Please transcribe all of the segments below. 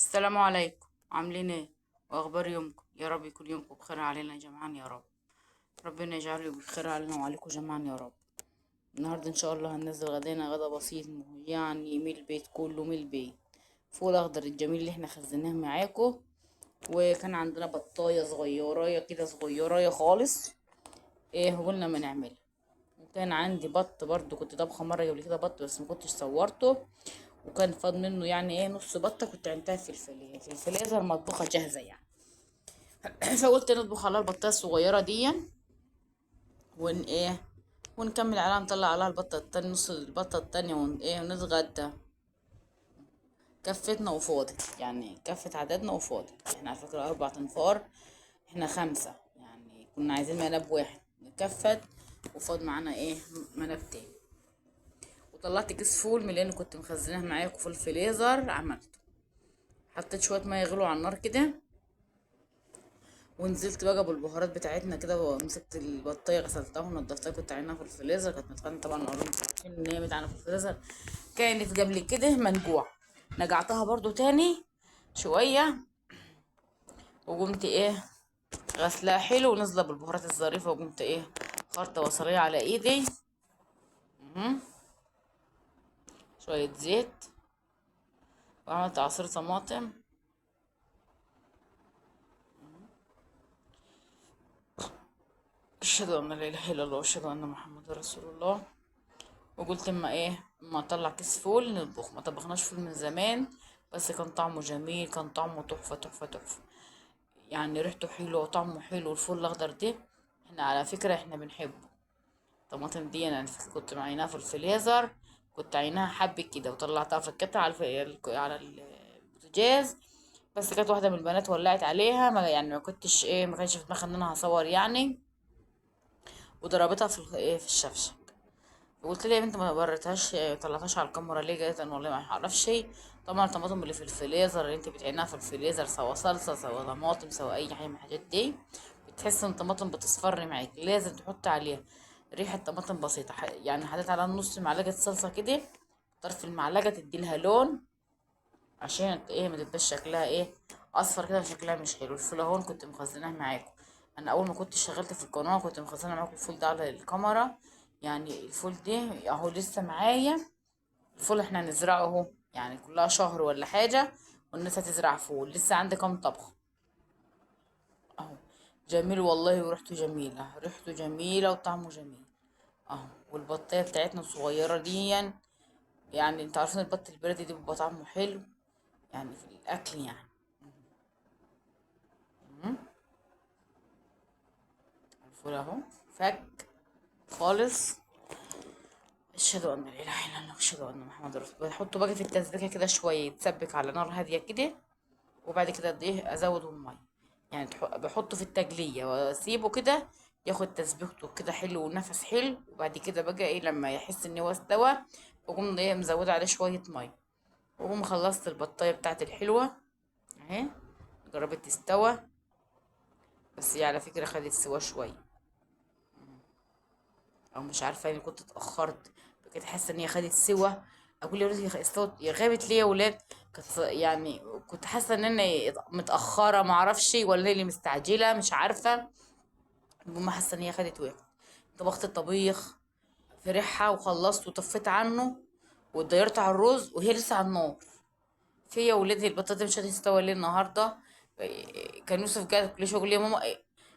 السلام عليكم، عاملين ايه؟ واخبار يومكم؟ يا رب يكون يومكم بخير علينا جميعا يا رب. ربنا يجعله بالخير علينا وعليكم جميعا يا رب. النهارده ان شاء الله هننزل غدانا غدا بسيط، يعني من البيت، كله من البيت. فول اخضر الجميل اللي احنا خزناه معاكم. وكان عندنا بطايه صغيره كده، صغيره خالص. ايه قلنا ما نعملها. وكان عندي بط برضو، كنت طابخه مره قبل كده بط بس ما كنتش صورته. وكان فاض منه يعني ايه نص بطه، كنت عملتها في الفليه في الفريزر مطبوخه جاهزه يعني. فقلت نطبخ عليها البطايه الصغيره دي. ون ايه ونكمل عليها، نطلع عليها البطه التانية، نص البطه التانية، ونتغدى. كفتنا وفاضت يعني، كفت عددنا وفاضت. احنا على فكره 4 انفار، احنا 5 يعني، كنا عايزين مناب واحد كفت. وفاض معانا مناب تاني. وطلعت كيس فول من اللي انا كنت مخزناه معاكم في الفريزر، عملته. حطيت شويه ميه يغلوا على النار كده. ونزلت بقى بالبهارات بتاعتنا كده، ومسكت البطايه غسلتها ونضفتها، كنت عينها في الفريزر، كانت متخانه طبعا، عارفين ان هي متعانه في الفريزر. كانت قبل كده منجوع. نجعتها برضو تاني شويه. وقمت غسلها حلو ونازله بالبهارات الظريفه، وقمت خرطه بصليه على ايدي. مهم. شويه زيت. وعملت عصير طماطم. اشهد ان لا اله الا الله واشهد ان محمد رسول الله. وقلت اما اطلع كيس فول نطبخ، ما طبخناش فول من زمان. بس كان طعمه جميل، كان طعمه تحفة تحفة تحفة. يعني ريحته حلوة وطعمه حلو. الفول الاخضر ده احنا على فكرة احنا بنحبه. الطماطم دي انا فكرة كنت معيناها في الفريزر. كنت عيناها حبة كده وطلعتها فكتها على البوتاجاز. بس كانت واحدة من البنات ولعت عليها، ما يعني ما كنتش ما كانش في دماغي ان انا هصور يعني. وضربتها في الشفشة. وقلت لها يا بنت ما بريتهاش، طلعتهاش على الكاميرا ليه؟ جايه أنا والله ما اعرفش. طبعا الطماطم اللي في الفريزر اللي انت بتعينها في الفريزر، سواء صلصه سواء طماطم سواء اي حاجه من الحاجات دي، بتحس ان الطماطم بتصفر معاك، لازم تحط عليها ريحه طماطم بسيطه. يعني حطيت عليها نص معلقه صلصه كده، طرف المعلقه تدي لها لون. عشان ما تبقاش شكلها اصفر كده، شكلها مش حلو. الفول اهون كنت مخزناه معاكم. انا اول ما كنت اشتغلت في القناه كنت مخزنه معاكم الفول ده على الكاميرا. يعني الفول ده اهو لسه معايا. الفول احنا هنزرعه اهو، يعني كلها شهر ولا حاجه. والناس هتزرع فول، لسه عندي كام طبخ. اهو جميل والله، وريحته جميله، ريحته جميله وطعمه جميل. اهو والبطايه بتاعتنا الصغيره دي. يعني انت عارفين البط البلدي دي بيبقى طعمه حلو، يعني في الاكل يعني. الفول اهو فك خالص. اشهد ان لا اله الا الله واشهد ان محمد رسول الله. بحطه بقى في التسبيكه كده شويه، يتسبك على نار هاديه كده. وبعد كده ازوده الميه. يعني بحطه في التجليه واسيبه كده ياخد تسبيكته كده حلو ونفس حلو. وبعد كده بقى لما يحس ان هو استوى، بقوم مزوده عليه شويه ميه. وأقوم خلصت البطايه بتاعتي الحلوه اهي. جربت تستوى. بس هي على فكره خدت سوا شويه، او مش عارفه يعني كنت اتاخرت. كنت حاسه ان هي خدت سوا. اقول يا ولاد هي استوت، يا غابت ليه يا ولاد؟ كنت يعني كنت حاسه ان انا متاخره، ما اعرفش ولا هي اللي مستعجله، مش عارفه. المهم حاسه ان هي خدت وقت. طبخت الطبيخ في ريحه وخلصت وطفيت عنه. واتضيرت على الرز وهي لسه على النار. في يا ولاد البطاطا مش هتستوي ليه النهارده؟ كان يوسف قاعد كل شويه يقول لي يا ماما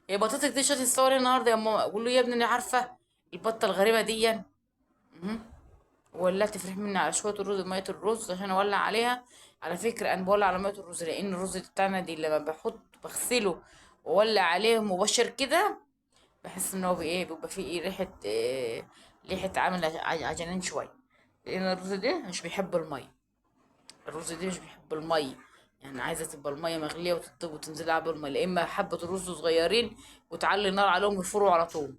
هي بطاطا دي مش هتستوي ليه النهارده يا ماما؟ اقول له يا ابني انا عارفه البطه الغريبه دي. ولعت فرح مني على شويه الرز، ميه الرز عشان اولع عليها. على فكره انا بولع على ميه الرز لان الرز بتاعنا دي لما بغسله واولع عليه مباشر كده، بحس ان هو بيبقى فيه ريحه ريحه عامل عجنان شويه. لان الرز ده مش بيحب الميه. الرز ده مش بيحب الميه. يعني عايزه تبقى الميه مغليه وتطيب وتنزل على بالميه، لا اما حبه رز صغيرين وتعلي النار عليهم يفروا على طول.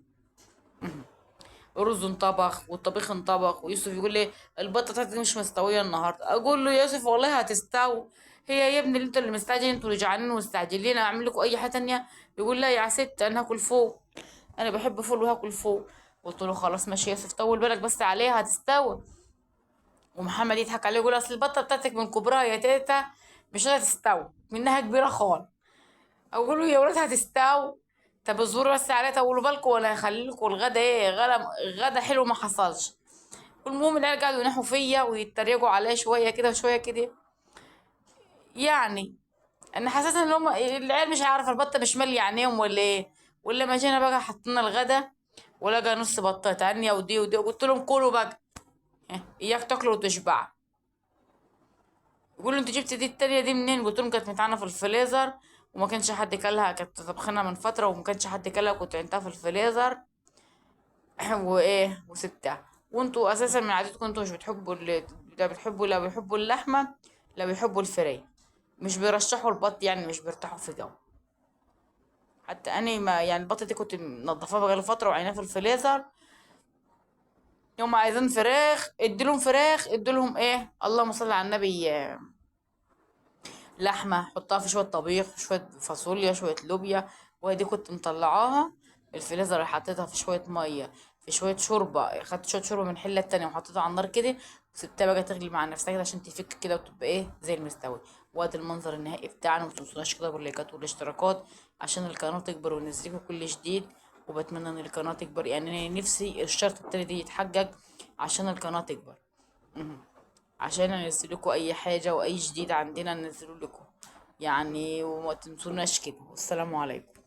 رز انطبخ والطبيخ انطبخ، ويوسف يقول لي البطه بتاعتي دي مش مستويه النهارده. اقول له يا يوسف والله هتستوي. هي يا ابني اللي انت اللي مستعجل، انتوا اللي جعانين ومستعجلين، اعمل لكم اي حاجه تانية؟ يقول لا يا ست انا هاكل فوق. انا بحب فول وهاكل فوق. قلت له خلاص ماشي يا يوسف، طول بالك بس عليها هتستوي. ومحمد يضحك عليه يقول اصل البطه بتاعتك من كبرها يا تيتا، مش هتستوي منها كبيرة خالص. اقول له يا ولاد هتستوي. طب اصبروا بس عليها، طولوا بالكم ولا هخلي لكم الغدا ايه، غدا حلو ما حصلش. المهم العيال قعدوا ينحوا فيا ويتريقوا عليا شويه كده وشويه كده. يعني انا حسيت ان هم العيال مش عارفه البطه مش ماليه عينيهم ولا ايه. ولا ما جينا بقى حطينا الغدا، ولقى نص بطه تانية ودي ودي، قلت لهم كلوا بقى. اياك تاكلوا وتشبع. يقولوا انت جبت دي التانية دي منين؟ قلت لهم كانت متعانة في الفريزر وما كانش حد كلها، كانت طبخنا من فترة وما كانش حد كلها، كنت عينتها في الفريزر. وايه وسبتها. وانتوا اساسا من عادتكم انتوا مش بتحبوا لا بتحبوا، لا بيحبوا اللحمة، لا بيحبوا الفراي. مش بيرشحوا البط، يعني مش بيرتاحوا في جو. حتى انا ما يعني البط دي كنت منضفاه بقالي فترة وعيناه في الفريزر. يوم عايزين فراخ اديلهم فراخ، اديلهم ايه اللهم صل على النبي، لحمة حطها في شوية طبيخ، شوية فاصوليا، شوية لوبيا. ودي كنت مطلعاها الفريزر، حطيتها في شوية مية، في شوية شوربة، خدت شوية شوربة من حلة تانية وحطيتها على النار كده، وسبتها بقى تغلي مع نفسها كده عشان تفك كده وتبقى ايه زي المستوي. وادي المنظر النهائي بتاعنا. متنسوناش كده باللايكات والاشتراكات عشان القناة تكبر وننزلكوا كل جديد. وبتمنى ان القناة تكبر، يعني انا نفسي الشرط التاني دي يتحقق عشان القناة تكبر. عشان انزل لكم اي حاجة واي جديد عندنا ننزله لكم. يعني وما تنسوناش كده، والسلام عليكم.